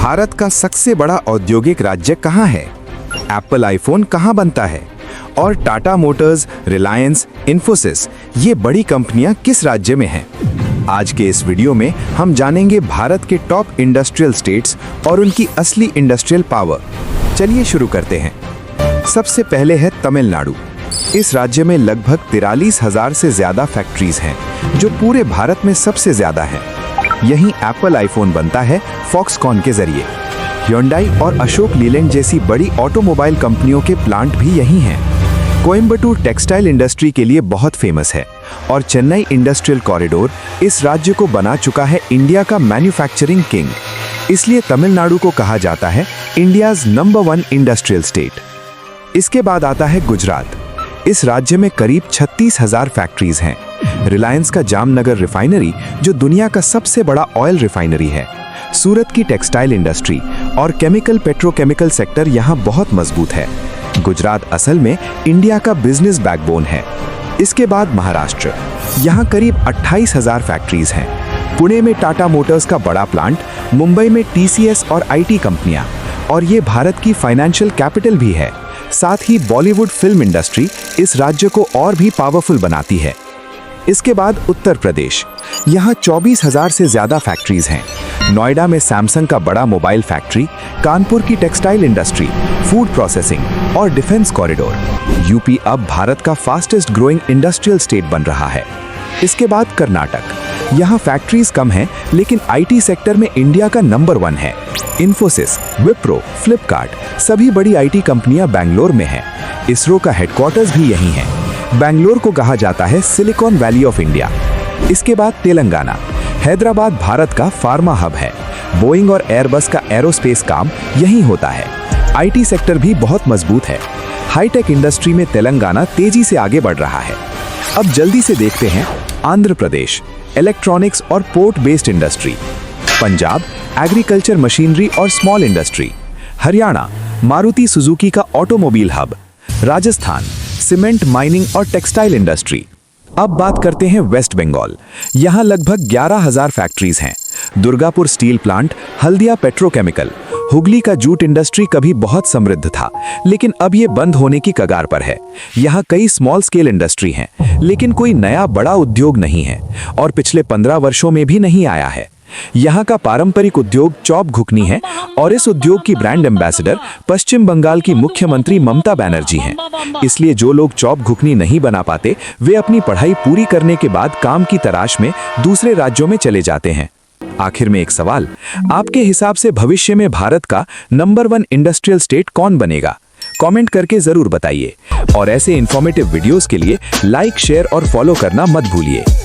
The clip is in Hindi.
भारत का सबसे बड़ा औद्योगिक राज्य कहाँ है? एप्पल आईफोन कहाँ बनता है? और टाटा मोटर्स, रिलायंस, इन्फोसिस ये बड़ी कंपनियां किस राज्य में हैं? आज के इस वीडियो में हम जानेंगे भारत के टॉप इंडस्ट्रियल स्टेट्स और उनकी असली इंडस्ट्रियल पावर। चलिए शुरू करते हैं। सबसे पहले है तमिलनाडु। इस राज्य में लगभग 43,000 से ज्यादा फैक्ट्रीज हैं, जो पूरे भारत में सबसे ज्यादा हैं। यहीं एप्पल आईफोन बनता है फॉक्सकॉन के जरिए। ह्युंडई और अशोक लीलैंड जैसी बड़ी ऑटोमोबाइल कंपनियों के प्लांट भी यहीं हैं। कोयम्बटूर टेक्सटाइल इंडस्ट्री के लिए बहुत फेमस है और चेन्नई इंडस्ट्रियल कॉरिडोर इस राज्य को बना चुका है इंडिया का मैन्युफैक्चरिंग किंग। इसलिए तमिलनाडु को कहा जाता है इंडियाज नंबर 1 इंडस्ट्रियल स्टेट। इसके बाद आता है गुजरात। इस राज्य में करीब 36,000 फैक्ट्रीज हैं। रिलायंस का जामनगर रिफाइनरी जो दुनिया का सबसे बड़ा ऑयल रिफाइनरी है। सूरत की टेक्सटाइल इंडस्ट्री और केमिकल पेट्रोकेमिकल सेक्टर यहाँ बहुत मजबूत है। गुजरात असल में इंडिया का बिजनेस बैकबोन है। इसके बाद महाराष्ट्र। यहाँ करीब 28,000 फैक्ट्रीज हैं। पुणे में टाटा मोटर्स का बड़ा प्लांट, मुंबई में TCS और IT कंपनियां, और ये भारत की फाइनेंशियल कैपिटल भी है। साथ ही बॉलीवुड फिल्म इंडस्ट्री इस राज्य को और भी पावरफुल बनाती है। इसके बाद उत्तर प्रदेश। यहाँ 24,000 से ज्यादा फैक्ट्रीज हैं। नोएडा में सैमसंग का बड़ा मोबाइल फैक्ट्री, कानपुर की टेक्सटाइल इंडस्ट्री, फूड प्रोसेसिंग और डिफेंस कॉरिडोर। यूपी अब भारत का फास्टेस्ट ग्रोइंग इंडस्ट्रियल स्टेट बन रहा है। इसके बाद कर्नाटक। यहाँ फैक्ट्रीज कम हैं, लेकिन IT सेक्टर में इंडिया का नंबर 1 है। इन्फोसिस, विप्रो, फ्लिपकार्ट सभी बड़ी IT कंपनियां बेंगलोर में हैं। इसरो का हेडक्वार्टर्स भी यहीं है। बेंगलोर को कहा जाता है सिलिकॉन वैली ऑफ इंडिया। इसके बाद तेलंगाना। हैदराबाद भारत का फार्मा हब है। बोइंग और एयरबस का एरोस्पेस काम यहीं होता है। IT सेक्टर भी बहुत मजबूत है। हाईटेक इंडस्ट्री में तेलंगाना तेजी से आगे बढ़ रहा है। अब जल्दी से देखते हैं आंध्र प्रदेश, इलेक्ट्रॉनिक्स और port based industry. Punjab, agriculture machinery और small industry. Haryana, Maruti Suzuki का automobile hub. Rajasthan, cement, mining और टेक्सटाइल इंडस्ट्री। अब बात करते हैं वेस्ट बंगाल। यहाँ लगभग 11,000 फैक्ट्रीज हैं। Durgapur steel plant, Haldia petrochemical, Hooghly का जूट इंडस्ट्री कभी बहुत समृद्ध था, लेकिन अब ये बंद होने की कगार पर है। यहाँ कई स्मॉल स्केल इंडस्ट्री हैं, लेकिन कोई नया बड़ा उद्योग नहीं है और पिछले 15 वर्षों में भी नहीं आया है। यहाँ का पारंपरिक उद्योग चॉप घुकनी है और इस उद्योग की ब्रांड एम्बेसडर पश्चिम बंगाल की मुख्यमंत्री ममता बनर्जी हैं। इसलिए जो लोग चॉप घुकनी नहीं बना पाते, वे अपनी पढ़ाई पूरी करने के बाद काम की तलाश में दूसरे राज्यों में चले जाते हैं। आखिर में एक सवाल, आपके हिसाब से भविष्य में भारत का नंबर 1 इंडस्ट्रियल स्टेट कौन बनेगा? कमेंट करके जरूर बताइए और ऐसे इंफॉर्मेटिव वीडियोस के लिए लाइक, शेयर और फॉलो करना मत भूलिए।